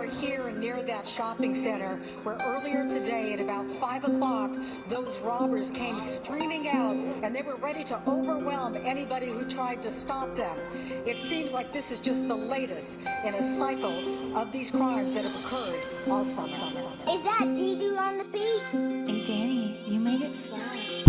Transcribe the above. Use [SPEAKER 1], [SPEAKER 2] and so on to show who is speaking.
[SPEAKER 1] are here near that shopping center where earlier today at about 5 o'clock, those robbers came streaming out and they were ready to overwhelm anybody who tried to stop them. It seems like this is just the latest in a cycle of these crimes that have occurred all summer.
[SPEAKER 2] Is that D-Dude on the beat?
[SPEAKER 3] Hey, Danny, you made it slide.